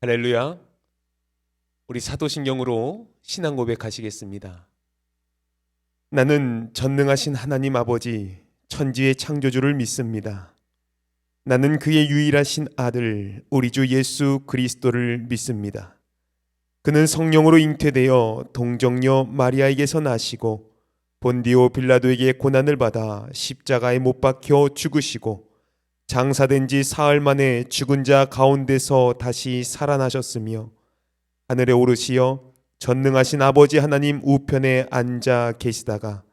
할렐루야. 우리 사도신경으로 신앙 고백하시겠습니다. 나는 전능하신 하나님 아버지 천지의 창조주를 믿습니다. 나는 그의 유일하신 아들 우리 주 예수 그리스도를 믿습니다. 그는 성령으로 잉태되어 동정녀 마리아에게서 나시고 본디오 빌라도에게 고난을 받아 십자가에 못 박혀 죽으시고 장사된 지 사흘 만에 죽은 자 가운데서 다시 살아나셨으며 하늘에 오르시어 전능하신 아버지 하나님 우편에 앉아 계시다가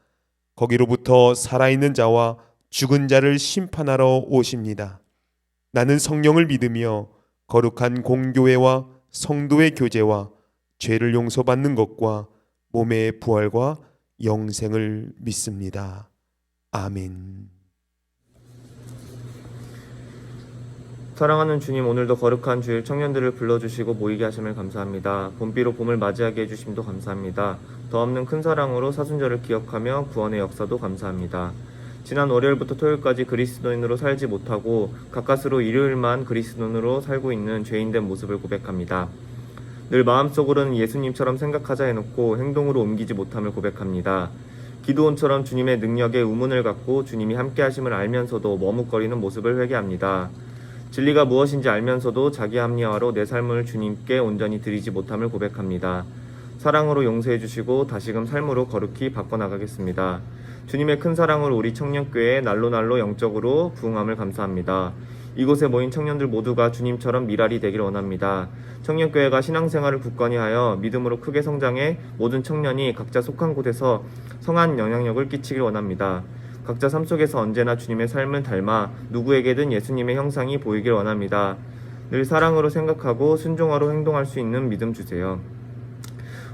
거기로부터 살아있는 자와 죽은 자를 심판하러 오십니다. 나는 성령을 믿으며 거룩한 공교회와 성도의 교제와 죄를 용서받는 것과 몸의 부활과 영생을 믿습니다. 아멘. 사랑하는 주님, 오늘도 거룩한 주일 청년들을 불러주시고 모이게 하심을 감사합니다. 봄비로 봄을 맞이하게 해주심도 감사합니다. 더없는 큰 사랑으로 사순절을 기억하며 구원의 역사도 감사합니다. 지난 월요일부터 토요일까지 그리스도인으로 살지 못하고 가까스로 일요일만 그리스도인으로 살고 있는 죄인된 모습을 고백합니다. 늘 마음속으로는 예수님처럼 생각하자 해놓고 행동으로 옮기지 못함을 고백합니다. 기드온처럼 주님의 능력에 의문을 갖고 주님이 함께 하심을 알면서도 머뭇거리는 모습을 회개합니다. 진리가 무엇인지 알면서도 자기 합리화로 내 삶을 주님께 온전히 드리지 못함을 고백합니다. 사랑으로 용서해 주시고 다시금 삶으로 거룩히 바꿔나가겠습니다. 주님의 큰 사랑으로 우리 청년교회에 날로 영적으로 부흥함을 감사합니다. 이곳에 모인 청년들 모두가 주님처럼 미랄이 되길 원합니다. 청년교회가 신앙생활을 굳건히 하여 믿음으로 크게 성장해 모든 청년이 각자 속한 곳에서 성한 영향력을 끼치길 원합니다. 각자 삶 속에서 언제나 주님의 삶을 닮아 누구에게든 예수님의 형상이 보이길 원합니다. 늘 사랑으로 생각하고 순종하로 행동할 수 있는 믿음 주세요.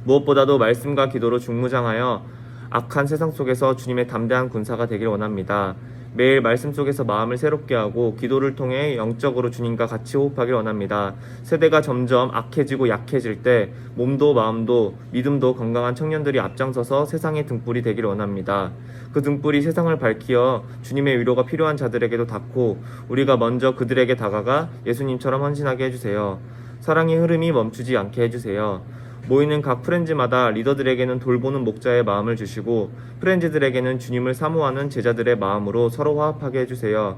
무엇보다도 말씀과 기도로 중무장하여 악한 세상 속에서 주님의 담대한 군사가 되길 원합니다. 매일 말씀 속에서 마음을 새롭게 하고 기도를 통해 영적으로 주님과 같이 호흡하길 원합니다. 세대가 점점 악해지고 약해질 때 몸도 마음도 믿음도 건강한 청년들이 앞장서서 세상의 등불이 되길 원합니다. 그 등불이 세상을 밝히어 주님의 위로가 필요한 자들에게도 닿고 우리가 먼저 그들에게 다가가 예수님처럼 헌신하게 해주세요. 사랑의 흐름이 멈추지 않게 해주세요. 모이는 각 프렌즈마다 리더들에게는 돌보는 목자의 마음을 주시고 프렌즈들에게는 주님을 사모하는 제자들의 마음으로 서로 화합하게 해주세요.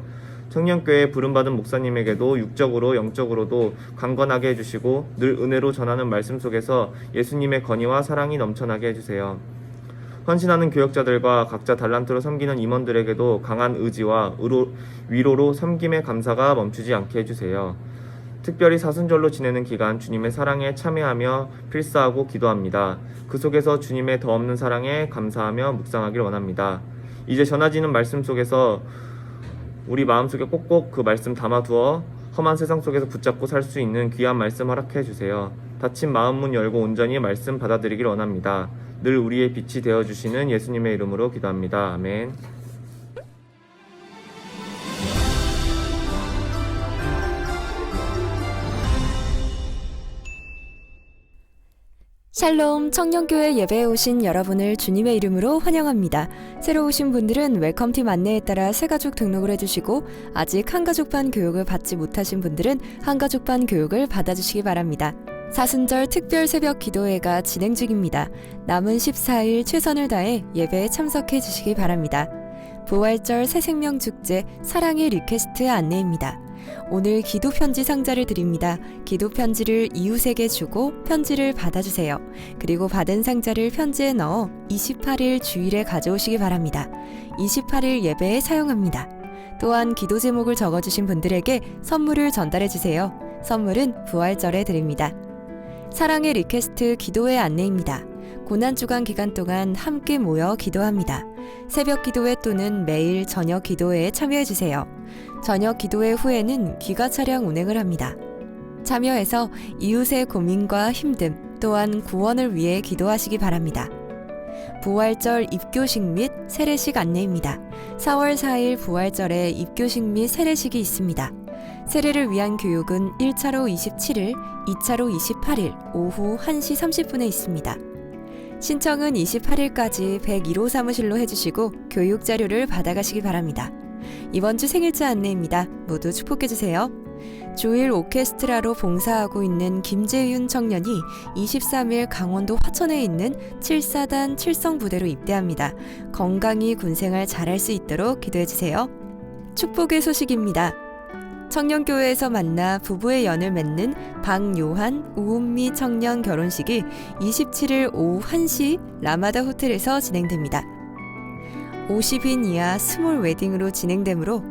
청년교회에 부름받은 목사님에게도 육적으로 영적으로도 강건하게 해주시고 늘 은혜로 전하는 말씀 속에서 예수님의 건의와 사랑이 넘쳐나게 해주세요. 헌신하는 교역자들과 각자 달란트로 섬기는 임원들에게도 강한 의지와 위로로 섬김의 감사가 멈추지 않게 해주세요. 특별히 사순절로 지내는 기간 주님의 사랑에 참여하며 필사하고 기도합니다. 그 속에서 주님의 더없는 사랑에 감사하며 묵상하길 원합니다. 이제 전해지는 말씀 속에서 우리 마음속에 꼭꼭 그 말씀 담아두어 험한 세상 속에서 붙잡고 살 수 있는 귀한 말씀 허락해 주세요. 닫힌 마음 문 열고 온전히 말씀 받아들이길 원합니다. 늘 우리의 빛이 되어주시는 예수님의 이름으로 기도합니다. 아멘. 샬롬 청년교회 예배에 오신 여러분을 주님의 이름으로 환영합니다. 새로 오신 분들은 웰컴팀 안내에 따라 새가족 등록을 해주시고 아직 한가족반 교육을 받지 못하신 분들은 한가족반 교육을 받아주시기 바랍니다. 사순절 특별 새벽 기도회가 진행 중입니다. 남은 14일 최선을 다해 예배에 참석해 주시기 바랍니다. 부활절 새생명 축제 사랑의 리퀘스트 안내입니다. 오늘 기도 편지 상자를 드립니다. 기도 편지를 이웃에게 주고 편지를 받아주세요. 그리고 받은 상자를 편지에 넣어 28일 주일에 가져오시기 바랍니다. 28일 예배에 사용합니다. 또한 기도 제목을 적어주신 분들에게 선물을 전달해주세요. 선물은 부활절에 드립니다. 사랑의 리퀘스트 기도회 안내입니다. 고난주간 기간 동안 함께 모여 기도합니다. 새벽 기도회 또는 매일 저녁 기도회에 참여해주세요. 저녁 기도회 후에는 기가 차량 운행을 합니다. 참여해서 이웃의 고민과 힘듦 또한 구원을 위해 기도하시기 바랍니다. 부활절 입교식 및 세례식 안내입니다. 4월 4일 부활절에 입교식 및 세례식이 있습니다. 세례를 위한 교육은 1차로 27일, 2차로 28일 오후 1시 30분에 있습니다. 신청은 28일까지 101호 사무실로 해주시고 교육 자료를 받아가시기 바랍니다. 이번 주 생일자 안내입니다. 모두 축복해주세요. 주일 오케스트라로 봉사하고 있는 김재윤 청년이 23일 강원도 화천에 있는 7사단 칠성부대로 입대합니다. 건강히 군생활 잘할 수 있도록 기도해주세요. 축복의 소식입니다. 청년교회에서 만나 부부의 연을 맺는 박요한, 우은미 청년 결혼식이 27일 오후 1시 라마다 호텔에서 진행됩니다. 50인 이하 스몰 웨딩으로 진행되므로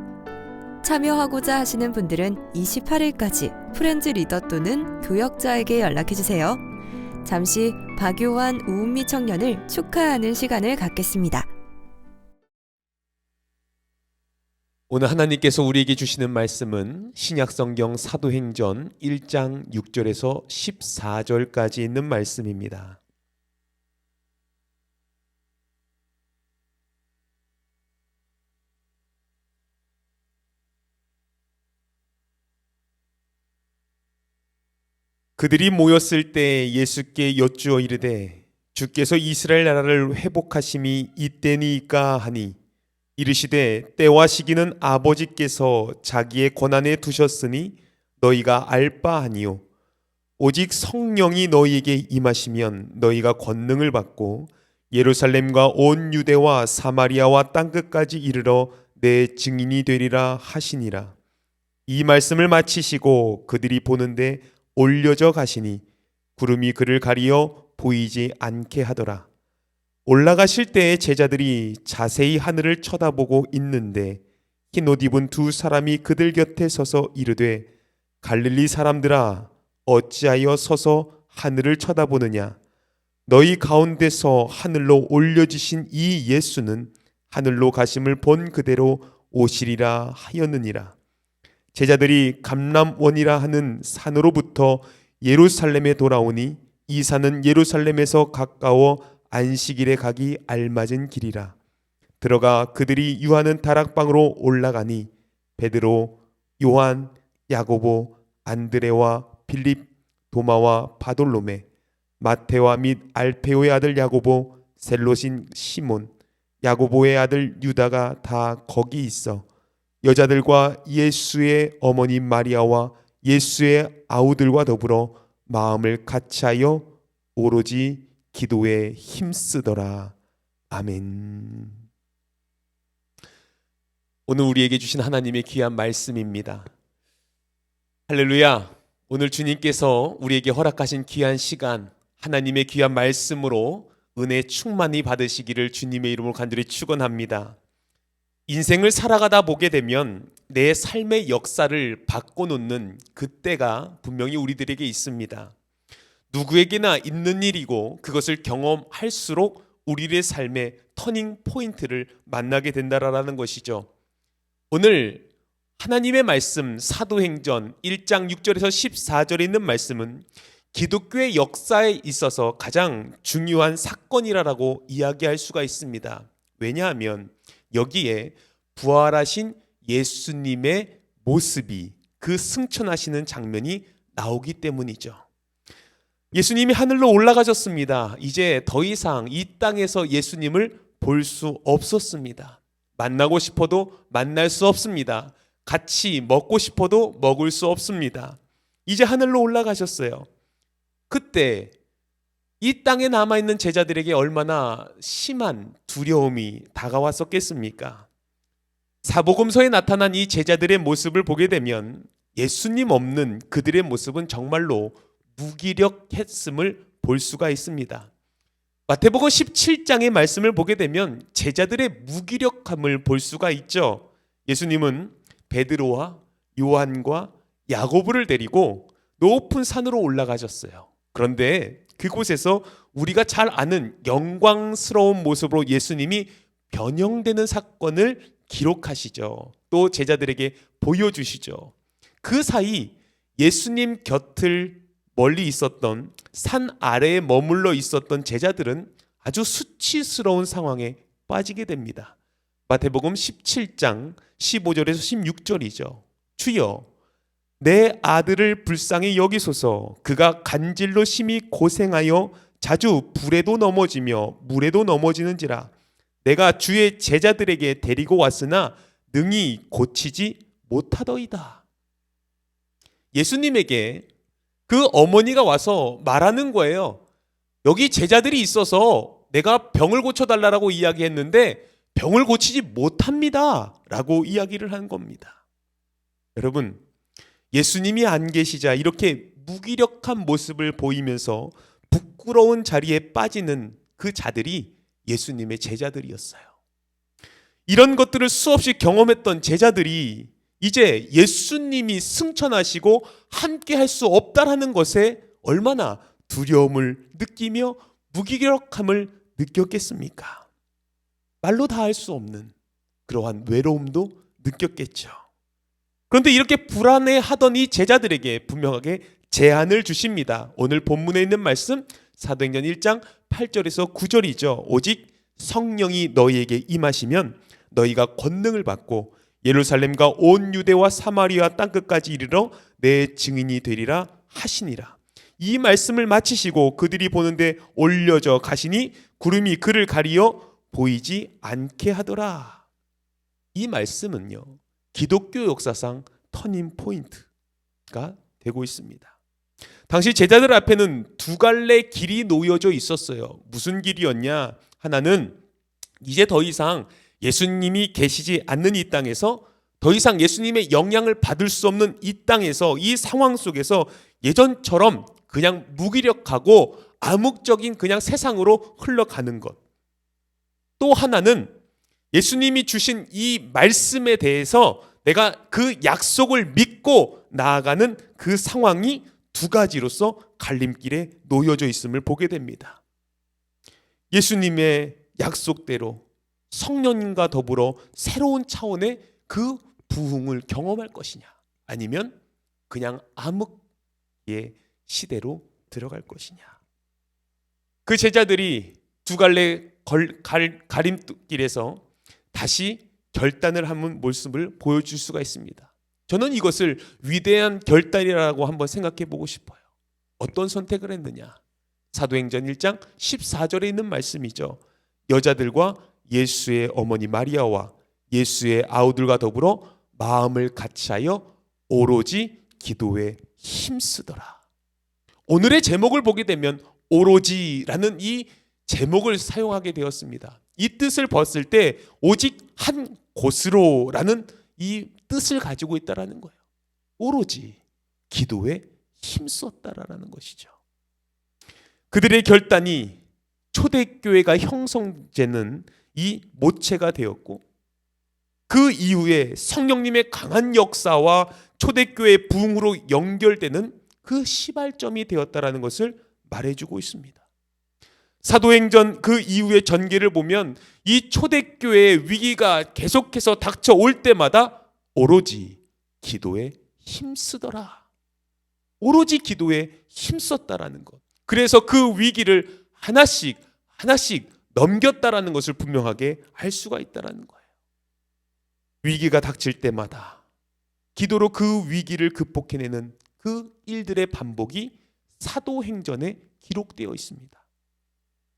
참여하고자 하시는 분들은 28일까지 프렌즈 리더 또는 교역자에게 연락해주세요. 잠시 박요한, 우은미 청년을 축하하는 시간을 갖겠습니다. 오늘 하나님께서 우리에게 주시는 말씀은 신약성경 사도행전 1장 6절에서 14절까지 있는 말씀입니다. 그들이 모였을 때 예수께 여쭈어 이르되 주께서 이스라엘 나라를 회복하심이 이때니까 하니 이르시되 때와 시기는 아버지께서 자기의 권한에 두셨으니 너희가 알 바 아니요 오직 성령이 너희에게 임하시면 너희가 권능을 받고 예루살렘과 온 유대와 사마리아와 땅끝까지 이르러 내 증인이 되리라 하시니라. 이 말씀을 마치시고 그들이 보는데 올려져 가시니 구름이 그를 가리어 보이지 않게 하더라. 올라가실 때에 제자들이 자세히 하늘을 쳐다보고 있는데 흰 옷 입은 두 사람이 그들 곁에 서서 이르되 갈릴리 사람들아 어찌하여 서서 하늘을 쳐다보느냐. 너희 가운데서 하늘로 올려지신 이 예수는 하늘로 가심을 본 그대로 오시리라 하였느니라. 제자들이 감람원이라 하는 산으로부터 예루살렘에 돌아오니 이 산은 예루살렘에서 가까워 안식일에 가기 알맞은 길이라. 들어가 그들이 유하는 다락방으로 올라가니 베드로, 요한, 야고보, 안드레와 빌립, 도마와 바돌로메, 마테와 및 알페오의 아들 야고보, 셀롯인 시몬, 야고보의 아들 유다가 다 거기 있어 여자들과 예수의 어머니 마리아와 예수의 아우들과 더불어 마음을 같이하여 오로지 기도에 힘쓰더라. 아멘. 오늘 우리에게 주신 하나님의 귀한 말씀입니다. 할렐루야. 오늘 주님께서 우리에게 허락하신 귀한 시간, 하나님의 귀한 말씀으로 은혜 충만히 받으시기를 주님의 이름으로 간절히 축원합니다. 인생을 살아가다 보게 되면 내 삶의 역사를 바꿔놓는 그때가 분명히 우리들에게 있습니다. 누구에게나 있는 일이고 그것을 경험할수록 우리의 삶의 터닝 포인트를 만나게 된다라는 것이죠. 오늘 하나님의 말씀 사도행전 1장 6절에서 14절에 있는 말씀은 기독교의 역사에 있어서 가장 중요한 사건이라고 이야기할 수가 있습니다. 왜냐하면 여기에 부활하신 예수님의 모습이 그 승천하시는 장면이 나오기 때문이죠. 예수님이 하늘로 올라가셨습니다. 이제 더 이상 이 땅에서 예수님을 볼 수 없었습니다. 만나고 싶어도 만날 수 없습니다. 같이 먹고 싶어도 먹을 수 없습니다. 이제 하늘로 올라가셨어요. 그때 이 땅에 남아있는 제자들에게 얼마나 심한 두려움이 다가왔었겠습니까? 사복음서에 나타난 이 제자들의 모습을 보게 되면 예수님 없는 그들의 모습은 정말로 무기력했음을 볼 수가 있습니다. 마태복음 17장의 말씀을 보게 되면 제자들의 무기력함을 볼 수가 있죠. 예수님은 베드로와 요한과 야고보를 데리고 높은 산으로 올라가셨어요. 그런데 그곳에서 우리가 잘 아는 영광스러운 모습으로 예수님이 변형되는 사건을 기록하시죠. 또 제자들에게 보여주시죠. 그 사이 예수님 곁을 멀리 있었던 산 아래에 머물러 있었던 제자들은 아주 수치스러운 상황에 빠지게 됩니다. 마태복음 17장 15절에서 16절이죠. 주여 내 아들을 불쌍히 여기소서. 그가 간질로 심히 고생하여 자주 불에도 넘어지며 물에도 넘어지는지라. 내가 주의 제자들에게 데리고 왔으나 능히 고치지 못하더이다. 예수님에게 그 어머니가 와서 말하는 거예요. 여기 제자들이 있어서 내가 병을 고쳐달라고 이야기했는데 병을 고치지 못합니다 라고 이야기를 한 겁니다. 여러분, 예수님이 안 계시자 이렇게 무기력한 모습을 보이면서 부끄러운 자리에 빠지는 그 자들이 예수님의 제자들이었어요. 이런 것들을 수없이 경험했던 제자들이 이제 예수님이 승천하시고 함께 할 수 없다라는 것에 얼마나 두려움을 느끼며 무기력함을 느꼈겠습니까? 말로 다 할 수 없는 그러한 외로움도 느꼈겠죠. 그런데 이렇게 불안해하던 이 제자들에게 분명하게 제안을 주십니다. 오늘 본문에 있는 말씀 사도행전 1장 8절에서 9절이죠. 오직 성령이 너희에게 임하시면 너희가 권능을 받고 예루살렘과 온 유대와 사마리아 땅끝까지 이르러 내 증인이 되리라 하시니라. 이 말씀을 마치시고 그들이 보는데 올려져 가시니 구름이 그를 가리어 보이지 않게 하더라. 이 말씀은요, 기독교 역사상 터닝 포인트가 되고 있습니다. 당시 제자들 앞에는 두 갈래 길이 놓여져 있었어요. 무슨 길이었냐? 하나는 이제 더 이상 예수님이 계시지 않는 이 땅에서 더 이상 예수님의 영향을 받을 수 없는 이 땅에서 이 상황 속에서 예전처럼 그냥 무기력하고 암묵적인 그냥 세상으로 흘러가는 것. 또 하나는 예수님이 주신 이 말씀에 대해서 내가 그 약속을 믿고 나아가는 그 상황이 두 가지로서 갈림길에 놓여져 있음을 보게 됩니다. 예수님의 약속대로 성령님과 더불어 새로운 차원의 그 부흥을 경험할 것이냐, 아니면 그냥 암흑의 시대로 들어갈 것이냐. 그 제자들이 두 갈래 가림길에서 다시 결단을 하는 모습을 보여줄 수가 있습니다. 저는 이것을 위대한 결단이라고 한번 생각해 보고 싶어요. 어떤 선택을 했느냐? 사도행전 1장 14절에 있는 말씀이죠. 여자들과 예수의 어머니 마리아와 예수의 아우들과 더불어 마음을 같이하여 오로지 기도에 힘쓰더라. 오늘의 제목을 보게 되면 오로지라는 이 제목을 사용하게 되었습니다. 이 뜻을 봤을 때 오직 한 곳으로라는 이 뜻을 가지고 있다라는 거예요. 오로지 기도에 힘썼다라는 것이죠. 그들의 결단이 초대교회가 형성되는 이 모체가 되었고, 그 이후에 성령님의 강한 역사와 초대교회 부흥으로 연결되는 그 시발점이 되었다라는 것을 말해주고 있습니다. 사도행전 그 이후의 전개를 보면 이 초대교회의 위기가 계속해서 닥쳐올 때마다 오로지 기도에 힘쓰더라. 오로지 기도에 힘썼다라는 것. 그래서 그 위기를 하나씩 넘겼다라는 것을 분명하게 알 수가 있다라는 거예요. 위기가 닥칠 때마다 기도로 그 위기를 극복해내는 그 일들의 반복이 사도행전에 기록되어 있습니다.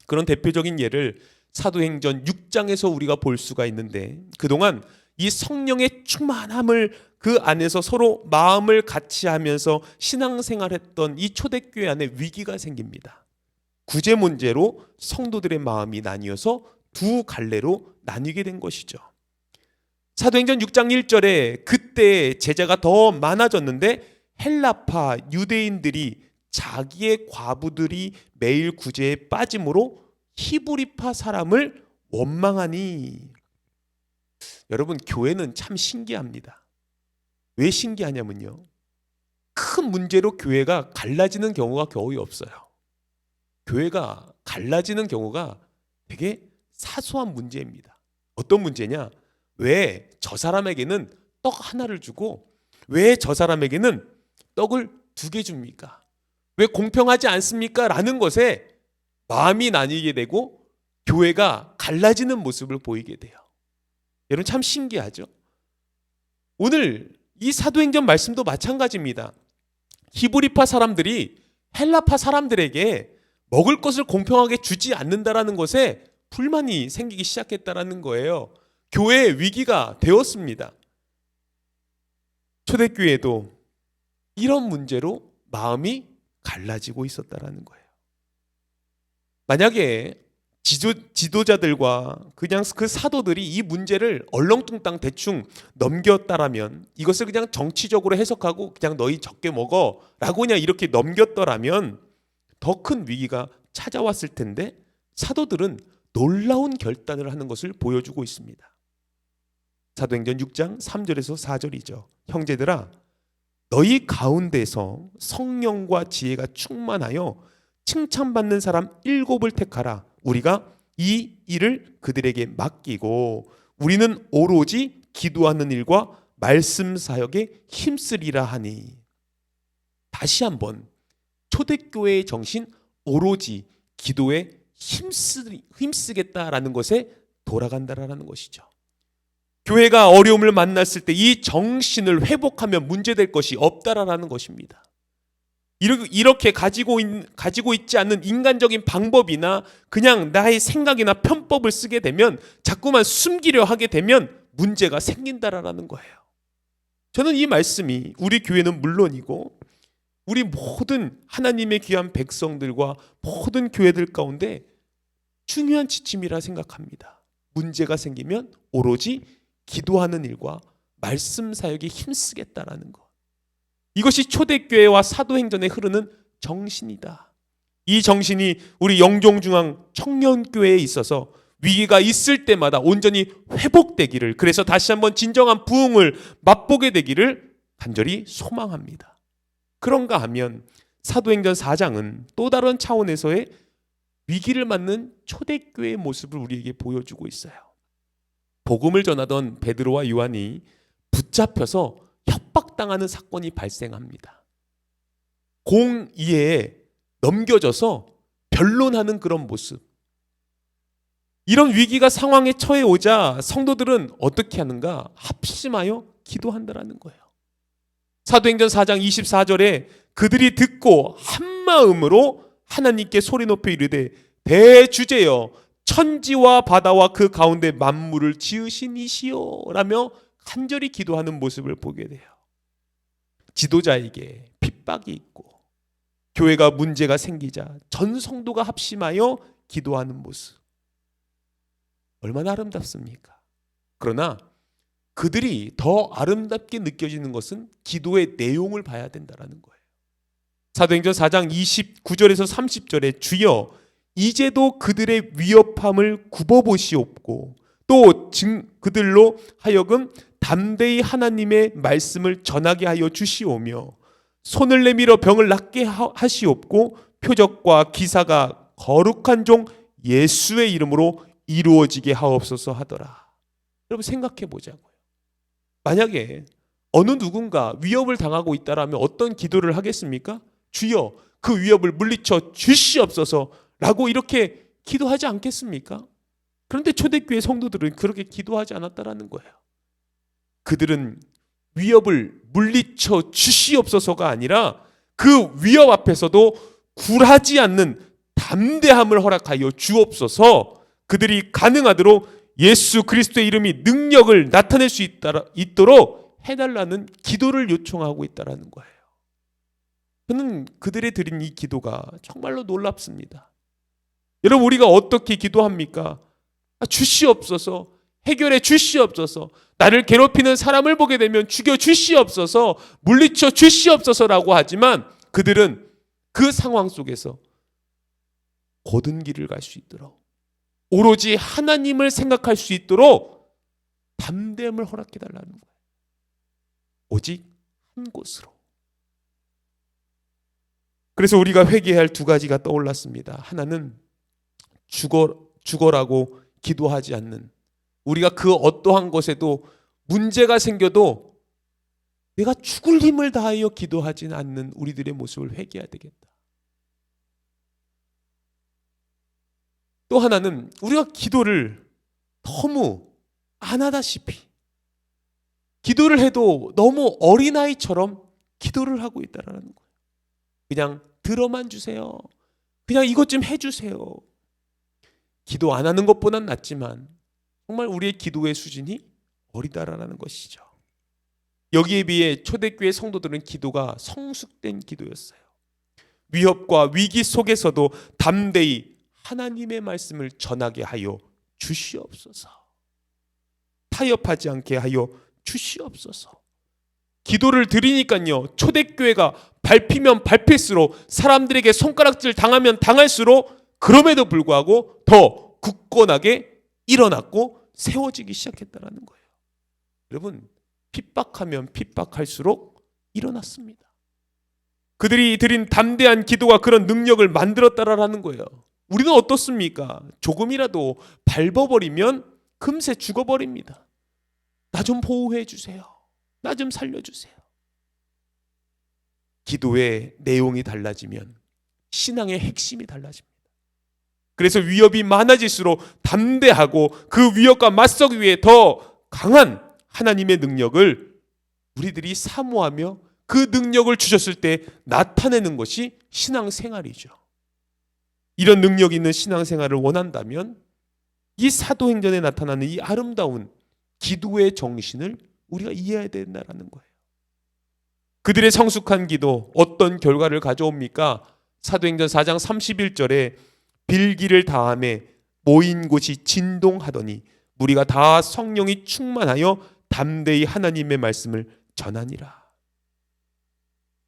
그런 대표적인 예를 사도행전 6장에서 우리가 볼 수가 있는데, 그동안 이 성령의 충만함을 그 안에서 서로 마음을 같이 하면서 신앙생활했던 이 초대교회 안에 위기가 생깁니다. 구제 문제로 성도들의 마음이 나뉘어서 두 갈래로 나뉘게 된 것이죠. 사도행전 6장 1절에 그때 제자가 더 많아졌는데 헬라파 유대인들이 자기의 과부들이 매일 구제에 빠짐으로 히브리파 사람을 원망하니. 여러분, 교회는 참 신기합니다. 왜 신기하냐면요, 큰 문제로 교회가 갈라지는 경우가 거의 없어요. 교회가 갈라지는 경우가 되게 사소한 문제입니다. 어떤 문제냐? 왜 저 사람에게는 떡 하나를 주고 왜 저 사람에게는 떡을 2개 줍니까? 왜 공평하지 않습니까? 라는 것에 마음이 나뉘게 되고 교회가 갈라지는 모습을 보이게 돼요. 여러분, 참 신기하죠? 오늘 이 사도행전 말씀도 마찬가지입니다. 히브리파 사람들이 헬라파 사람들에게 먹을 것을 공평하게 주지 않는다라는 것에 불만이 생기기 시작했다라는 거예요. 교회의 위기가 되었습니다. 초대교회도 이런 문제로 마음이 갈라지고 있었다라는 거예요. 만약에 지도자들과 그냥 그 사도들이 이 문제를 얼렁뚱땅 대충 넘겼다라면, 이것을 그냥 정치적으로 해석하고 그냥 너희 적게 먹어 라고 그냥 이렇게 넘겼더라면 더 큰 위기가 찾아왔을 텐데, 사도들은 놀라운 결단을 하는 것을 보여주고 있습니다. 사도행전 6장 3절에서 4절이죠. 형제들아, 너희 가운데서 성령과 지혜가 충만하여 칭찬받는 사람 7을 택하라. 우리가 이 일을 그들에게 맡기고 우리는 오로지 기도하는 일과 말씀 사역에 힘쓰리라 하니. 다시 한번 초대교회의 정신, 오로지 기도에 힘쓰겠다라는 것에 돌아간다라는 것이죠. 교회가 어려움을 만났을 때 이 정신을 회복하면 문제될 것이 없다라는 것입니다. 이렇게 가지고 있지 않는 인간적인 방법이나 그냥 나의 생각이나 편법을 쓰게 되면, 자꾸만 숨기려 하게 되면 문제가 생긴다라는 거예요. 저는 이 말씀이 우리 교회는 물론이고 우리 모든 하나님의 귀한 백성들과 모든 교회들 가운데 중요한 지침이라 생각합니다. 문제가 생기면 오로지 기도하는 일과 말씀 사역에 힘쓰겠다라는 것. 이것이 초대교회와 사도행전에 흐르는 정신이다. 이 정신이 우리 영종중앙 청년교회에 있어서 위기가 있을 때마다 온전히 회복되기를, 그래서 다시 한번 진정한 부흥을 맛보게 되기를 간절히 소망합니다. 그런가 하면 사도행전 4장은 또 다른 차원에서의 위기를 맞는 초대교회의 모습을 우리에게 보여주고 있어요. 복음을 전하던 베드로와 요한이 붙잡혀서 협박당하는 사건이 발생합니다. 공의회에 넘겨져서 변론하는 그런 모습. 이런 위기가 상황에 처해 오자 성도들은 어떻게 하는가? 합심하여 기도한다라는 거예요. 사도행전 4장 24절에 그들이 듣고 한마음으로 하나님께 소리 높여 이르되 대주제여 천지와 바다와 그 가운데 만물을 지으신 이시여 라며 간절히 기도하는 모습을 보게 돼요. 지도자에게 핍박이 있고 교회가 문제가 생기자 전 성도가 합심하여 기도하는 모습, 얼마나 아름답습니까? 그러나 그들이 더 아름답게 느껴지는 것은 기도의 내용을 봐야 된다는 거예요. 사도행전 4장 29절에서 30절에 주여 이제도 그들의 위협함을 굽어보시옵고 또 그들로 하여금 담대히 하나님의 말씀을 전하게 하여 주시오며 손을 내밀어 병을 낫게 하시옵고 표적과 기사가 거룩한 종 예수의 이름으로 이루어지게 하옵소서 하더라. 여러분 생각해 보자고요. 만약에 어느 누군가 위협을 당하고 있다라면 어떤 기도를 하겠습니까? 주여 그 위협을 물리쳐 주시옵소서 라고 이렇게 기도하지 않겠습니까? 그런데 초대교회 성도들은 그렇게 기도하지 않았다라는 거예요. 그들은 위협을 물리쳐 주시옵소서가 아니라 그 위협 앞에서도 굴하지 않는 담대함을 허락하여 주옵소서, 그들이 가능하도록 예수 그리스도의 이름이 능력을 나타낼 수 있도록 해달라는 기도를 요청하고 있다는 거예요. 저는 그들의 드린 이 기도가 정말로 놀랍습니다. 여러분 우리가 어떻게 기도합니까? 주시옵소서, 해결해 주시옵소서, 나를 괴롭히는 사람을 보게 되면 죽여 주시옵소서, 물리쳐 주시옵소서라고 하지만 그들은 그 상황 속에서 곧은 길을 갈 수 있도록, 오로지 하나님을 생각할 수 있도록 담대함을 허락해달라는 거예요. 오직 한 곳으로. 그래서 우리가 회개해야 할 두 가지가 떠올랐습니다. 하나는 죽어라고 기도하지 않는, 우리가 그 어떠한 것에도 문제가 생겨도 내가 죽을 힘을 다하여 기도하지 않는 우리들의 모습을 회개해야 되겠다. 또 하나는 우리가 기도를 너무 안 하다시피, 기도를 해도 너무 어린아이처럼 기도를 하고 있다는 거예요. 그냥 들어만 주세요. 그냥 이것 좀 해주세요. 기도 안 하는 것보단 낫지만 정말 우리의 기도의 수준이 어리다라는 것이죠. 여기에 비해 초대교회 성도들은 기도가 성숙된 기도였어요. 위협과 위기 속에서도 담대히 하나님의 말씀을 전하게 하여 주시옵소서. 타협하지 않게 하여 주시옵소서. 기도를 드리니까요, 초대교회가 밟히면 밟힐수록, 사람들에게 손가락질 당하면 당할수록 그럼에도 불구하고 더 굳건하게 일어났고 세워지기 시작했다는 거예요. 여러분, 핍박하면 핍박할수록 일어났습니다. 그들이 드린 담대한 기도가 그런 능력을 만들었다라는 거예요. 우리는 어떻습니까? 조금이라도 밟아버리면 금세 죽어버립니다. 나 좀 보호해 주세요. 나 좀 살려주세요. 기도의 내용이 달라지면 신앙의 핵심이 달라집니다. 그래서 위협이 많아질수록 담대하고 그 위협과 맞서기 위해 더 강한 하나님의 능력을 우리들이 사모하며 그 능력을 주셨을 때 나타내는 것이 신앙생활이죠. 이런 능력 있는 신앙생활을 원한다면 이 사도행전에 나타나는 이 아름다운 기도의 정신을 우리가 이해해야 된다는 거예요. 그들의 성숙한 기도 어떤 결과를 가져옵니까? 사도행전 4장 31절에 빌기를 다함에 모인 곳이 진동하더니 무리가 다 성령이 충만하여 담대히 하나님의 말씀을 전하니라.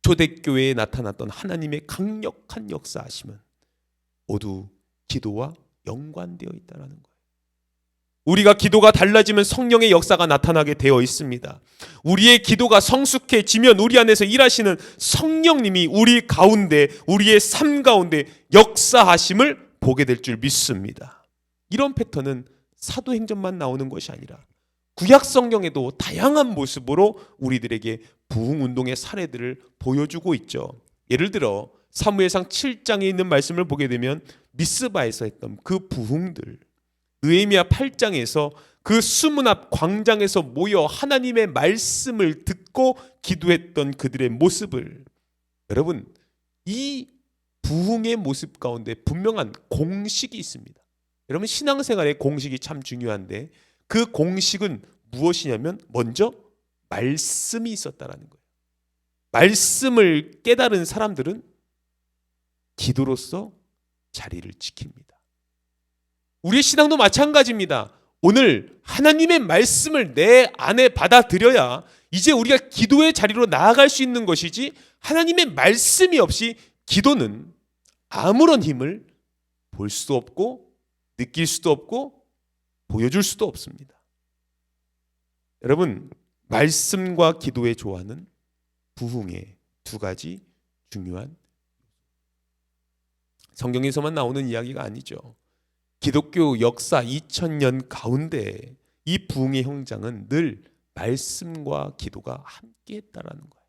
초대교회에 나타났던 하나님의 강력한 역사하심은 모두 기도와 연관되어 있다는 거예요. 우리가 기도가 달라지면 성령의 역사가 나타나게 되어 있습니다. 우리의 기도가 성숙해지면 우리 안에서 일하시는 성령님이 우리 가운데, 우리의 삶 가운데 역사하심을 보게 될 줄 믿습니다. 이런 패턴은 사도행전만 나오는 것이 아니라 구약 성경에도 다양한 모습으로 우리들에게 부흥운동의 사례들을 보여주고 있죠. 예를 들어 사무엘상 7장에 있는 말씀을 보게 되면 미스바에서 했던 그 부흥들, 느헤미야 8장에서 그 수문 앞 광장에서 모여 하나님의 말씀을 듣고 기도했던 그들의 모습을, 여러분, 이 부흥의 모습 가운데 분명한 공식이 있습니다. 여러분, 신앙생활의 공식이 참 중요한데 그 공식은 무엇이냐면 먼저 말씀이 있었다라는 거예요. 말씀을 깨달은 사람들은 기도로서 자리를 지킵니다. 우리의 신앙도 마찬가지입니다. 오늘 하나님의 말씀을 내 안에 받아들여야 이제 우리가 기도의 자리로 나아갈 수 있는 것이지, 하나님의 말씀이 없이 기도는 아무런 힘을 볼 수도 없고 느낄 수도 없고 보여줄 수도 없습니다. 여러분, 말씀과 기도의 조화는 부흥의 두 가지 중요한, 성경에서만 나오는 이야기가 아니죠. 기독교 역사 2000년 가운데 이 부흥의 현장은 늘 말씀과 기도가 함께했다라는 거예요.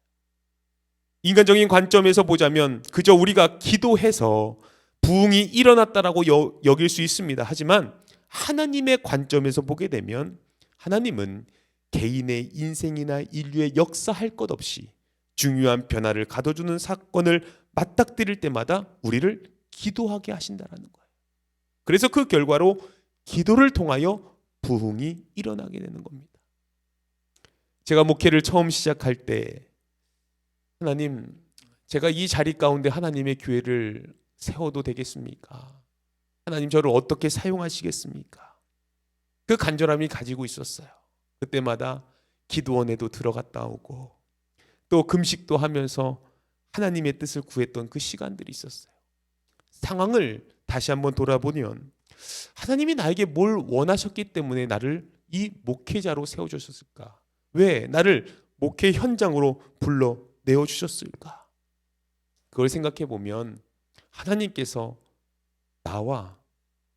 인간적인 관점에서 보자면 그저 우리가 기도해서 부흥이 일어났다라고 여길 수 있습니다. 하지만 하나님의 관점에서 보게 되면 하나님은 개인의 인생이나 인류의 역사할 것 없이 중요한 변화를 가져주는 사건을 맞닥뜨릴 때마다 우리를 기도하게 하신다라는 거예요. 그래서 그 결과로 기도를 통하여 부흥이 일어나게 되는 겁니다. 제가 목회를 처음 시작할 때, 하나님, 제가 이 자리 가운데 하나님의 교회를 세워도 되겠습니까? 하나님, 저를 어떻게 사용하시겠습니까? 그 간절함이 가지고 있었어요. 그때마다 기도원에도 들어갔다 오고 또 금식도 하면서 하나님의 뜻을 구했던 그 시간들이 있었어요. 상황을 다시 한번 돌아보면 하나님이 나에게 뭘 원하셨기 때문에 나를 이 목회자로 세워주셨을까? 왜 나를 목회 현장으로 불러내어 주셨을까? 그걸 생각해 보면 하나님께서 나와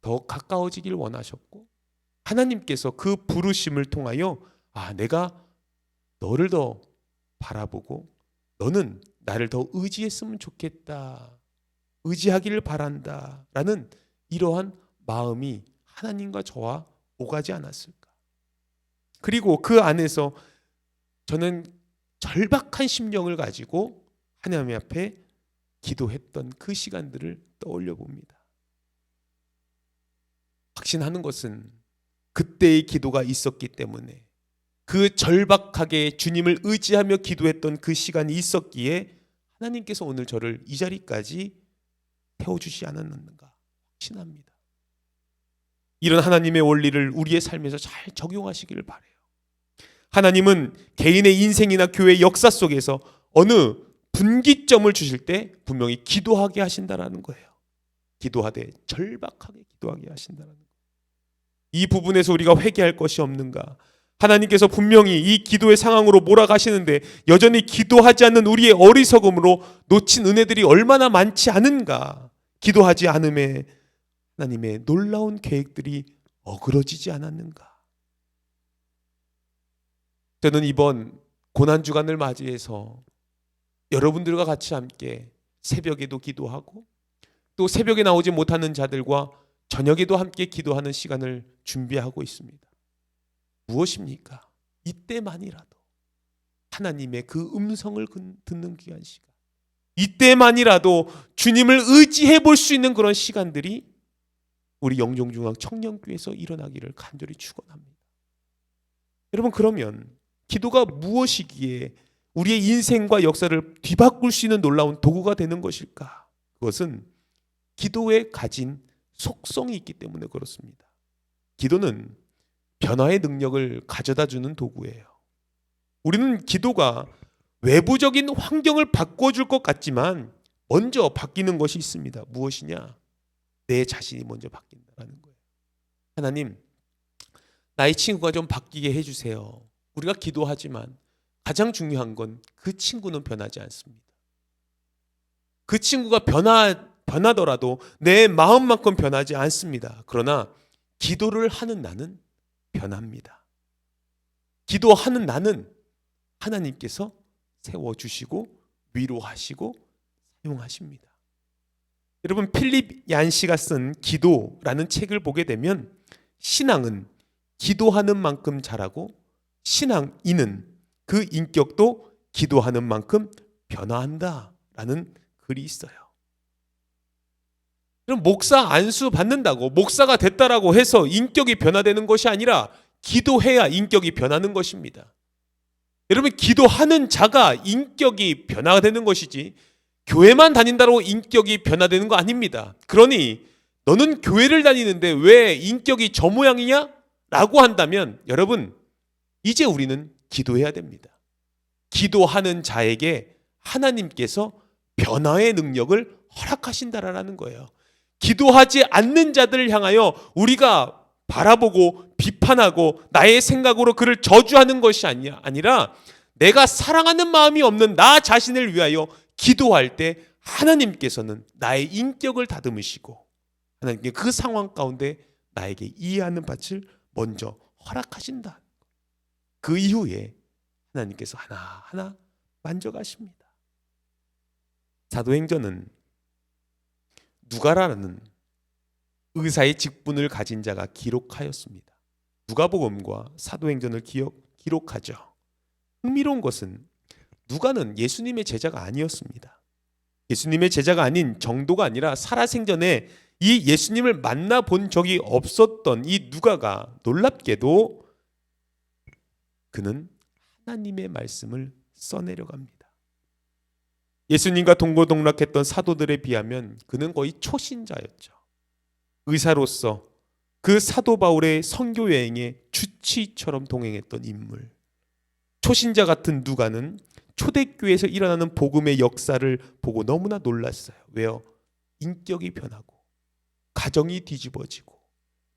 더 가까워지길 원하셨고, 하나님께서 그 부르심을 통하여 내가 너를 더 바라보고 너는 나를 더 의지했으면 좋겠다, 의지하기를 바란다 라는 이러한 마음이 하나님과 저와 오가지 않았을까? 그리고 그 안에서 저는 절박한 심령을 가지고 하나님 앞에 기도했던 그 시간들을 떠올려 봅니다. 확신하는 것은 그때의 기도가 있었기 때문에, 그 절박하게 주님을 의지하며 기도했던 그 시간이 있었기에 하나님께서 오늘 저를 이 자리까지 태워주지 않았는가 확신합니다. 이런 하나님의 원리를 우리의 삶에서 잘 적용하시기를 바라요. 하나님은 개인의 인생이나 교회의 역사 속에서 어느 분기점을 주실 때 분명히 기도하게 하신다라는 거예요. 기도하되 절박하게 기도하게 하신다라는 거예요. 이 부분에서 우리가 회개할 것이 없는가? 하나님께서 분명히 이 기도의 상황으로 몰아가시는데 여전히 기도하지 않는 우리의 어리석음으로 놓친 은혜들이 얼마나 많지 않은가? 기도하지 않음에 하나님의 놀라운 계획들이 어그러지지 않았는가? 저는 이번 고난주간을 맞이해서 여러분들과 같이 함께 새벽에도 기도하고 또 새벽에 나오지 못하는 자들과 저녁에도 함께 기도하는 시간을 준비하고 있습니다. 무엇입니까? 이때만이라도 하나님의 그 음성을 듣는 귀한 시간, 이때만이라도 주님을 의지해 볼 수 있는 그런 시간들이 우리 영종중앙 청년교회에서 일어나기를 간절히 축원합니다. 여러분, 그러면 기도가 무엇이기에 우리의 인생과 역사를 뒤바꿀 수 있는 놀라운 도구가 되는 것일까? 그것은 기도에 가진 속성이 있기 때문에 그렇습니다. 기도는 변화의 능력을 가져다 주는 도구예요. 우리는 기도가 외부적인 환경을 바꿔줄 것 같지만 먼저 바뀌는 것이 있습니다. 무엇이냐? 내 자신이 먼저 바뀐다는 거예요. 하나님, 나의 친구가 좀 바뀌게 해주세요. 우리가 기도하지만 가장 중요한 건 그 친구는 변하지 않습니다. 그 친구가 변하더라도 내 마음만큼 변하지 않습니다. 그러나 기도를 하는 나는 변합니다. 기도하는 나는 하나님께서 세워주시고 위로하시고 사용하십니다. 여러분, 필립 얀시가 쓴 기도라는 책을 보게 되면 신앙은 기도하는 만큼 자라고 신앙인은 그 인격도 기도하는 만큼 변화한다라는 글이 있어요. 그럼 목사 안수 받는다고 목사가 됐다라고 해서 인격이 변화되는 것이 아니라 기도해야 인격이 변하는 것입니다. 여러분, 기도하는 자가 인격이 변화되는 것이지 교회만 다닌다고 인격이 변화되는 거 아닙니다. 그러니 너는 교회를 다니는데 왜 인격이 저 모양이냐? 라고 한다면 여러분, 이제 우리는 기도해야 됩니다. 기도하는 자에게 하나님께서 변화의 능력을 허락하신다라는 거예요. 기도하지 않는 자들을 향하여 우리가 바라보고 비판하고 나의 생각으로 그를 저주하는 것이 아니라 내가 사랑하는 마음이 없는 나 자신을 위하여 기도할 때 하나님께서는 나의 인격을 다듬으시고 하나님께 그 상황 가운데 나에게 이해하는 밭을 먼저 허락하신다. 그 이후에 하나님께서 하나하나 만져가십니다. 사도행전은 누가라는 의사의 직분을 가진 자가 기록하였습니다. 누가복음과 사도행전을 기록하죠. 흥미로운 것은 누가는 예수님의 제자가 아니었습니다. 예수님의 제자가 아닌 정도가 아니라 살아생전에 이 예수님을 만나본 적이 없었던 이 누가가 놀랍게도 그는 하나님의 말씀을 써내려갑니다. 예수님과 동고동락했던 사도들에 비하면 그는 거의 초신자였죠. 의사로서 그 사도 바울의 선교 여행에 주치처럼 동행했던 인물. 초신자 같은 누가는 초대교회에서 일어나는 복음의 역사를 보고 너무나 놀랐어요. 왜요? 인격이 변하고 가정이 뒤집어지고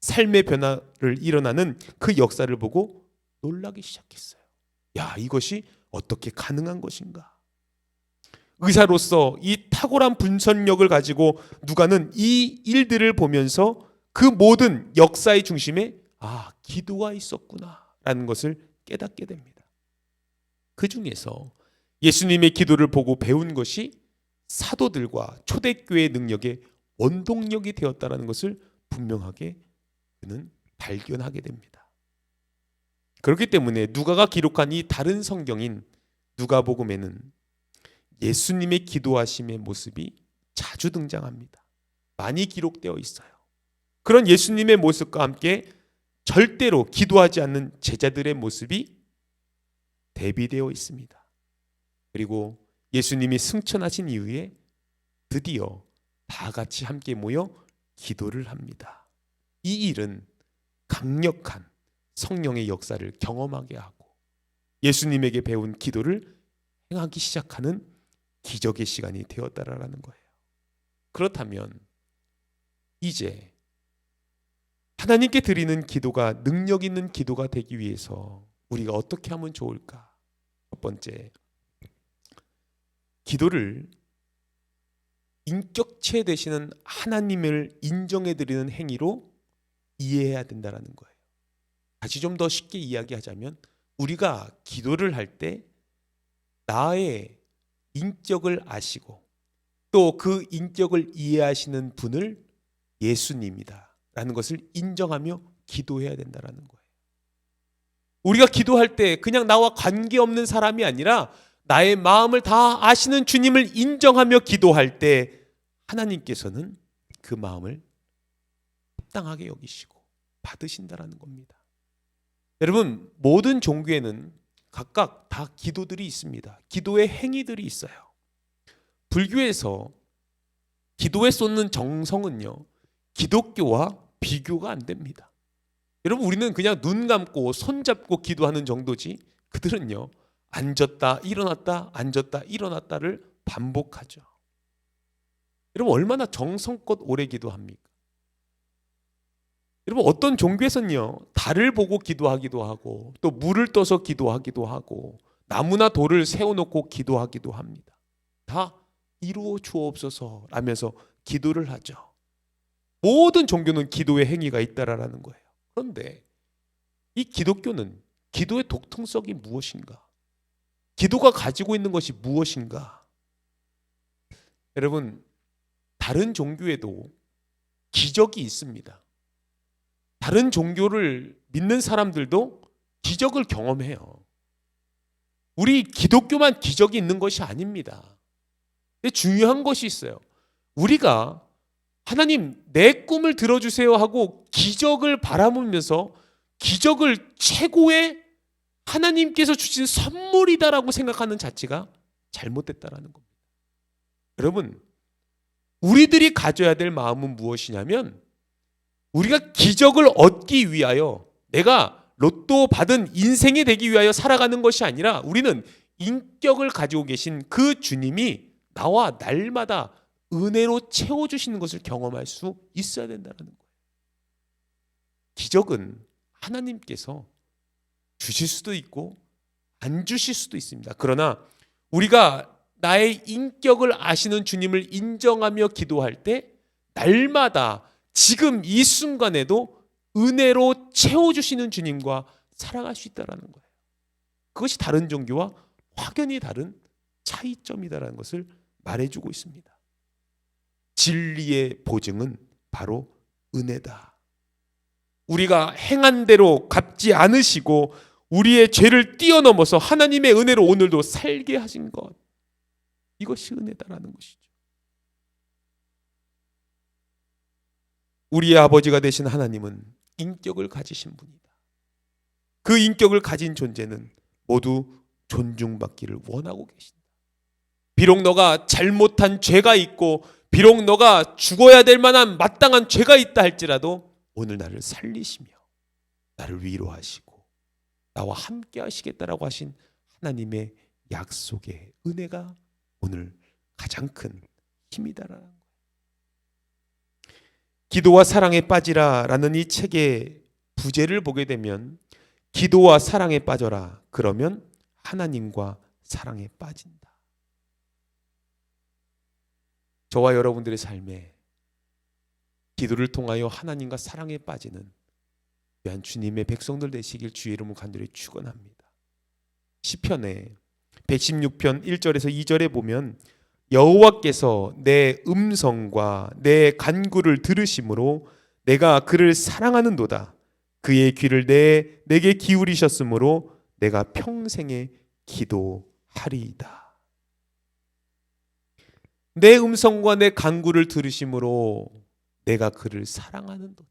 삶의 변화를 일어나는 그 역사를 보고 놀라기 시작했어요. 야, 이것이 어떻게 가능한 것인가? 의사로서 이 탁월한 분석력을 가지고 누가는 이 일들을 보면서 그 모든 역사의 중심에 기도가 있었구나라는 것을 깨닫게 됩니다. 그 중에서 예수님의 기도를 보고 배운 것이 사도들과 초대교회의 능력의 원동력이 되었다는 것을 분명하게 그는 발견하게 됩니다. 그렇기 때문에 누가가 기록한 이 다른 성경인 누가복음에는 예수님의 기도하심의 모습이 자주 등장합니다. 많이 기록되어 있어요. 그런 예수님의 모습과 함께 절대로 기도하지 않는 제자들의 모습이 대비되어 있습니다. 그리고 예수님이 승천하신 이후에 드디어 다 같이 함께 모여 기도를 합니다. 이 일은 강력한 성령의 역사를 경험하게 하고 예수님에게 배운 기도를 행하기 시작하는 기적의 시간이 되었다라는 거예요. 그렇다면 이제 하나님께 드리는 기도가 능력 있는 기도가 되기 위해서 우리가 어떻게 하면 좋을까? 첫 번째, 기도를 인격체 되시는 하나님을 인정해드리는 행위로 이해해야 된다는 거예요. 다시 좀 더 쉽게 이야기하자면 우리가 기도를 할 때 나의 인격을 아시고 또 그 인격을 이해하시는 분을 예수님이다 라는 것을 인정하며 기도해야 된다는 거예요. 우리가 기도할 때 그냥 나와 관계없는 사람이 아니라 나의 마음을 다 아시는 주님을 인정하며 기도할 때 하나님께서는 그 마음을 합당하게 여기시고 받으신다라는 겁니다. 여러분, 모든 종교에는 각각 다 기도들이 있습니다. 기도의 행위들이 있어요. 불교에서 기도에 쏟는 정성은요, 기독교와 비교가 안 됩니다. 여러분, 우리는 그냥 눈 감고 손 잡고 기도하는 정도지 그들은요, 앉았다 일어났다 앉았다 일어났다를 반복하죠. 여러분, 얼마나 정성껏 오래 기도합니까? 여러분, 어떤 종교에서는요, 달을 보고 기도하기도 하고 또 물을 떠서 기도하기도 하고 나무나 돌을 세워놓고 기도하기도 합니다. 다 이루어 주옵소서 라면서 기도를 하죠. 모든 종교는 기도의 행위가 있다라는 거예요. 그런데 이 기독교는 기도의 독특성이 무엇인가? 기도가 가지고 있는 것이 무엇인가? 여러분, 다른 종교에도 기적이 있습니다. 다른 종교를 믿는 사람들도 기적을 경험해요. 우리 기독교만 기적이 있는 것이 아닙니다. 근데 중요한 것이 있어요. 우리가 하나님 내 꿈을 들어주세요 하고 기적을 바라보면서 기적을 최고의 하나님께서 주신 선물이다라고 생각하는 자체가 잘못됐다라는 겁니다. 여러분, 우리들이 가져야 될 마음은 무엇이냐면 우리가 기적을 얻기 위하여 내가 로또 받은 인생이 되기 위하여 살아가는 것이 아니라 우리는 인격을 가지고 계신 그 주님이 나와 날마다 은혜로 채워주시는 것을 경험할 수 있어야 된다는 거예요. 기적은 하나님께서 주실 수도 있고 안 주실 수도 있습니다. 그러나 우리가 나의 인격을 아시는 주님을 인정하며 기도할 때 날마다 지금 이 순간에도 은혜로 채워주시는 주님과 살아갈 수 있다는 거예요. 그것이 다른 종교와 확연히 다른 차이점이다라는 것을 말해주고 있습니다. 진리의 보증은 바로 은혜다. 우리가 행한 대로 갚지 않으시고 우리의 죄를 뛰어넘어서 하나님의 은혜로 오늘도 살게 하신 것, 이것이 은혜다라는 것이죠. 우리의 아버지가 되신 하나님은 인격을 가지신 분이다. 그 인격을 가진 존재는 모두 존중받기를 원하고 계신다. 비록 너가 잘못한 죄가 있고 비록 너가 죽어야 될 만한 마땅한 죄가 있다 할지라도 오늘 나를 살리시며 나를 위로하시고 나와 함께 하시겠다라고 하신 하나님의 약속의 은혜가 오늘 가장 큰 힘이다라는 거예요. 기도와 사랑에 빠지라라는 이 책의 부제를 보게 되면 기도와 사랑에 빠져라, 그러면 하나님과 사랑에 빠진다. 저와 여러분들의 삶에 기도를 통하여 하나님과 사랑에 빠지는 귀한 주님의 백성들 되시길 주의 이름으로 간절히 축원합니다. 시편에 116편 1절에서 2절에 보면 여호와께서 내 음성과 내 간구를 들으심으로 내가 그를 사랑하는도다. 그의 귀를 내게 기울이셨으므로 내가 평생에 기도하리이다. 내 음성과 내 간구를 들으심으로 내가 그를 사랑하는도다.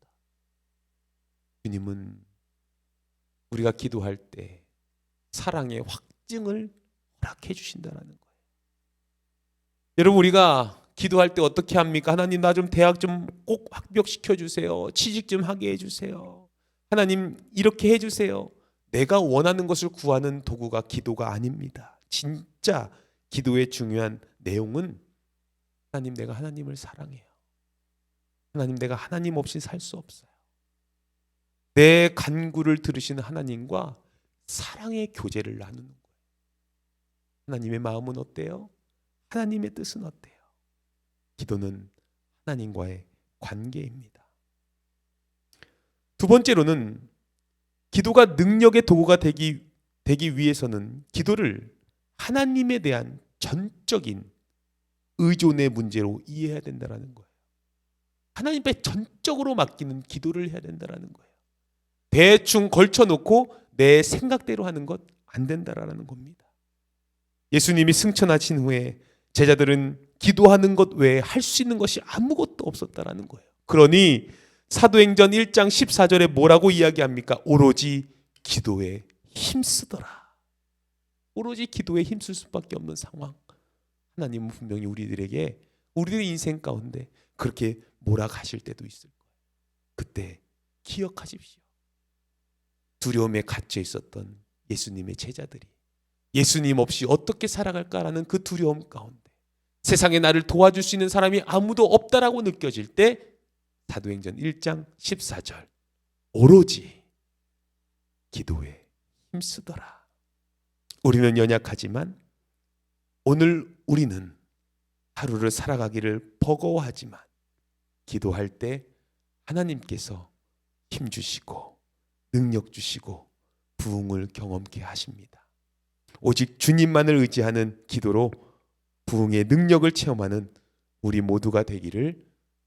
주님은 우리가 기도할 때 사랑의 확증을 허락해 주신다라는 거예요. 여러분, 우리가 기도할 때 어떻게 합니까? 하나님, 나 좀 대학 좀 꼭 합격시켜 주세요. 취직 좀 하게 해 주세요. 하나님, 이렇게 해 주세요. 내가 원하는 것을 구하는 도구가 기도가 아닙니다. 진짜 기도의 중요한 내용은 하나님, 내가 하나님을 사랑해요. 하나님, 내가 하나님 없이 살 수 없어요. 내 간구를 들으시는 하나님과 사랑의 교제를 나누는 거예요. 하나님의 마음은 어때요? 하나님의 뜻은 어때요? 기도는 하나님과의 관계입니다. 두 번째로는 기도가 능력의 도구가 되기 위해서는 기도를 하나님에 대한 전적인 의존의 문제로 이해해야 된다는 거예요. 하나님께 전적으로 맡기는 기도를 해야 된다는 거예요. 대충 걸쳐놓고 내 생각대로 하는 것 안 된다라는 겁니다. 예수님이 승천하신 후에 제자들은 기도하는 것 외에 할 수 있는 것이 아무것도 없었다라는 거예요. 그러니 사도행전 1장 14절에 뭐라고 이야기합니까? 오로지 기도에 힘쓰더라. 오로지 기도에 힘쓸 수밖에 없는 상황. 하나님은 분명히 우리들에게 우리들의 인생 가운데 그렇게 몰아가실 때도 있을 거예요. 그때 기억하십시오. 두려움에 갇혀 있었던 예수님의 제자들이 예수님 없이 어떻게 살아갈까라는 그 두려움 가운데 세상에 나를 도와줄 수 있는 사람이 아무도 없다라고 느껴질 때 사도행전 1장 14절 오로지 기도에 힘쓰더라. 우리는 연약하지만 오늘 우리는 하루를 살아가기를 버거워하지만 기도할 때 하나님께서 힘 주시고 능력 주시고 부흥을 경험케 하십니다. 오직 주님만을 의지하는 기도로 부흥의 능력을 체험하는 우리 모두가 되기를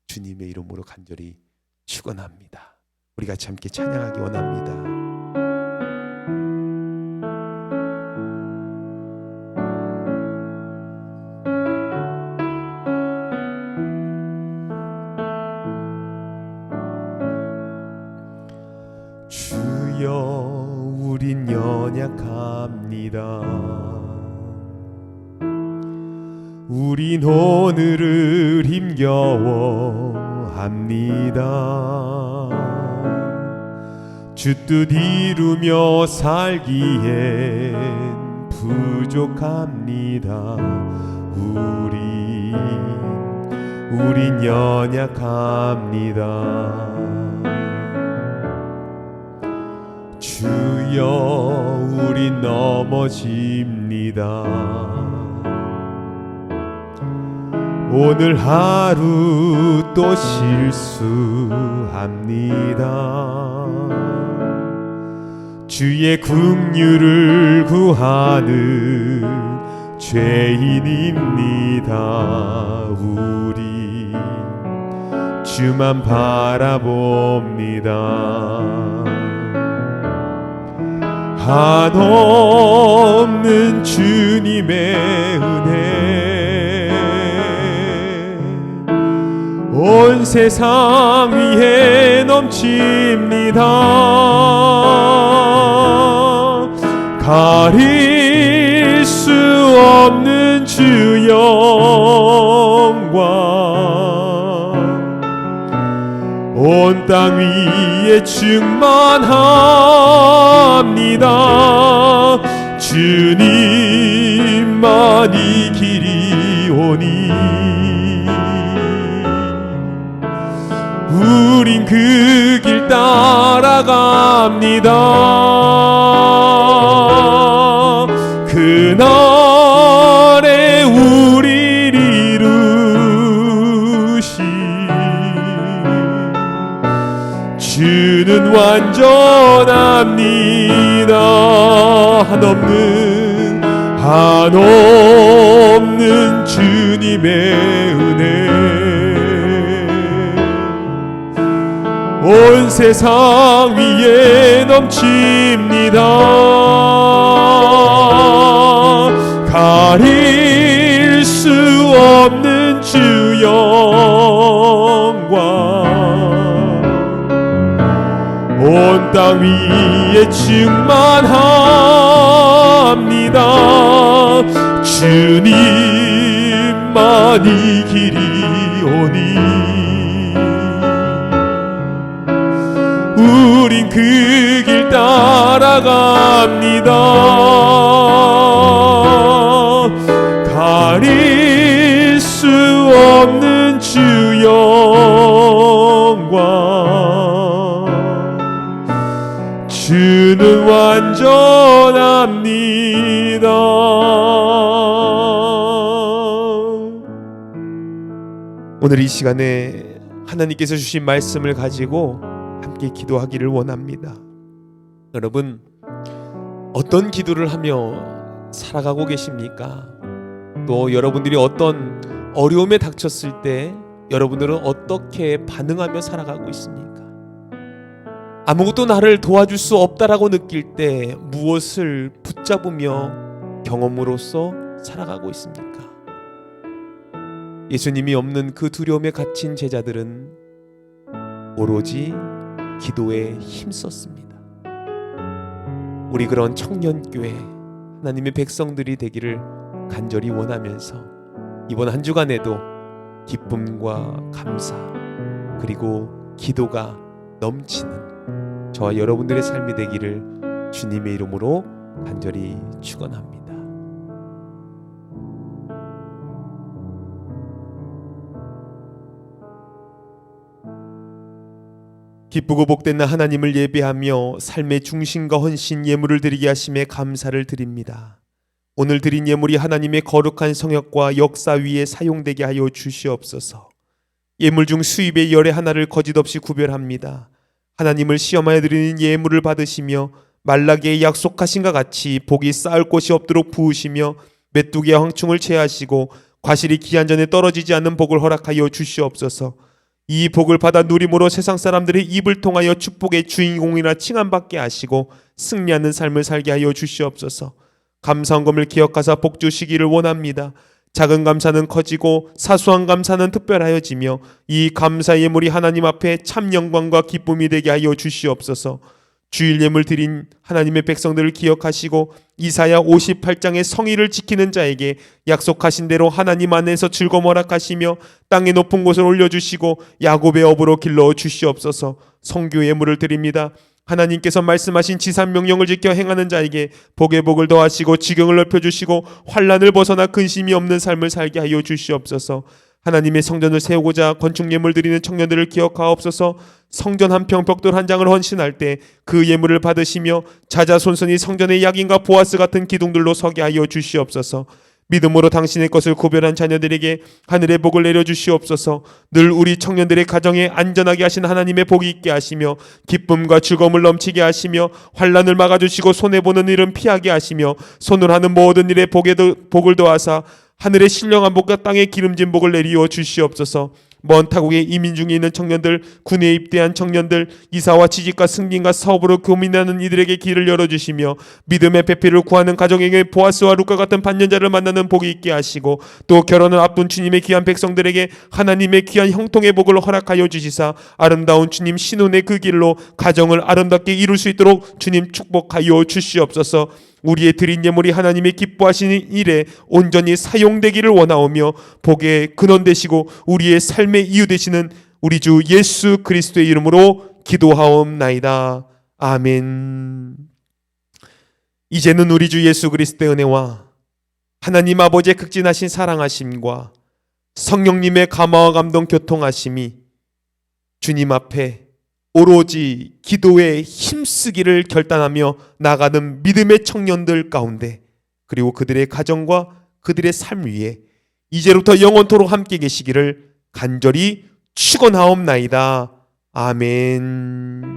주님의 이름으로 간절히 축원합니다. 우리 같이 함께 찬양하기 원합니다. 주여, 우린 연약합니다. 우린 오늘을 힘겨워합니다. 주 뜻 이루며 살기엔 부족합니다. 우린 연약합니다. 주여, 우린 넘어집니다. 오늘 하루 또 실수합니다. 주의 긍휼을 구하는 죄인입니다. 우리 주만 바라봅니다. 한없는 주님의 은혜 온 세상 위에 넘칩니다. 가릴 수 없는 주 영광 온 땅 위에 충만합니다. 주님만이 길이 오니 우린 그 길 따라갑니다. 그날에 우릴 이루시 주는 완전합니다. 한없는 주님의 은혜 온 세상 위에 넘칩니다. 가릴 수 없는 주 영광 온 땅 위에 충만합니다. 주님만이 길이오니 우린 그 길 따라갑니다. 가릴 수 없는 주 영광, 주는 완전합니다. 오늘 이 시간에 하나님께서 주신 말씀을 가지고 함께 기도하기를 원합니다. 여러분, 어떤 기도를 하며 살아가고 계십니까? 또 여러분들이 어떤 어려움에 닥쳤을 때 여러분들은 어떻게 반응하며 살아가고 있습니까? 아무것도 나를 도와줄 수 없다라고 느낄 때 무엇을 붙잡으며 경험으로써 살아가고 있습니까? 예수님이 없는 그 두려움에 갇힌 제자들은 오로지 기도에 힘썼습니다. 우리 그런 청년교회 하나님의 백성들이 되기를 간절히 원하면서 이번 한 주간에도 기쁨과 감사 그리고 기도가 넘치는 저와 여러분들의 삶이 되기를 주님의 이름으로 간절히 축원합니다. 기쁘고 복된 날 하나님을 예배하며 삶의 중심과 헌신 예물을 드리게 하심에 감사를 드립니다. 오늘 드린 예물이 하나님의 거룩한 성역과 역사 위에 사용되게 하여 주시옵소서. 예물 중 수입의 열의 하나를 거짓없이 구별합니다. 하나님을 시험하여 드리는 예물을 받으시며 말라기에 약속하신과 같이 복이 쌓을 곳이 없도록 부으시며 메뚜기와 황충을 제하시고 과실이 기한 전에 떨어지지 않는 복을 허락하여 주시옵소서. 이 복을 받아 누림으로 세상 사람들의 입을 통하여 축복의 주인공이라 칭함받게 하시고 승리하는 삶을 살게 하여 주시옵소서. 감사한 것을 기억하사 복 주시기를 원합니다. 작은 감사는 커지고 사소한 감사는 특별하여지며 이 감사 예물이 하나님 앞에 참 영광과 기쁨이 되게 하여 주시옵소서. 주일 예물 드린 하나님의 백성들을 기억하시고 이사야 58장의 성의를 지키는 자에게 약속하신 대로 하나님 안에서 즐거움 허락하시며 땅의 높은 곳을 올려주시고 야곱의 업으로 길러 주시옵소서. 성교 예물을 드립니다. 하나님께서 말씀하신 지산 명령을 지켜 행하는 자에게 복의 복을 더하시고 지경을 넓혀주시고 환난을 벗어나 근심이 없는 삶을 살게 하여 주시옵소서. 하나님의 성전을 세우고자 건축 예물 드리는 청년들을 기억하옵소서. 성전 한 평 벽돌 한 장을 헌신할 때 그 예물을 받으시며 자자손손이 성전의 약인과 보아스 같은 기둥들로 서게 하여 주시옵소서. 믿음으로 당신의 것을 구별한 자녀들에게 하늘의 복을 내려주시옵소서. 늘 우리 청년들의 가정에 안전하게 하신 하나님의 복이 있게 하시며 기쁨과 즐거움을 넘치게 하시며 환난을 막아주시고 손해보는 일은 피하게 하시며 손을 하는 모든 일에 복을 더하사 하늘의 신령한 복과 땅의 기름진 복을 내리어 주시옵소서. 먼 타국에 이민 중에 있는 청년들, 군에 입대한 청년들, 이사와 취직과 승진과 사업으로 고민하는 이들에게 길을 열어주시며 믿음의 배필을 구하는 가정에게 보아스와 룻과 같은 반년자를 만나는 복이 있게 하시고 또 결혼을 앞둔 주님의 귀한 백성들에게 하나님의 귀한 형통의 복을 허락하여 주시사 아름다운 주님 신혼의 그 길로 가정을 아름답게 이룰 수 있도록 주님 축복하여 주시옵소서. 우리의 드린 예물이 하나님의 기뻐하시는 일에 온전히 사용되기를 원하오며 복의 근원 되시고 우리의 삶의 이유 되시는 우리 주 예수 그리스도의 이름으로 기도하옵나이다. 아멘. 이제는 우리 주 예수 그리스도의 은혜와 하나님 아버지의 극진하신 사랑하심과 성령님의 감화와 감동 교통하심이 주님 앞에 오로지 기도에 힘쓰기를 결단하며 나가는 믿음의 청년들 가운데 그리고 그들의 가정과 그들의 삶 위에 이제부터 영원토록 함께 계시기를 간절히 축원하옵나이다. 아멘.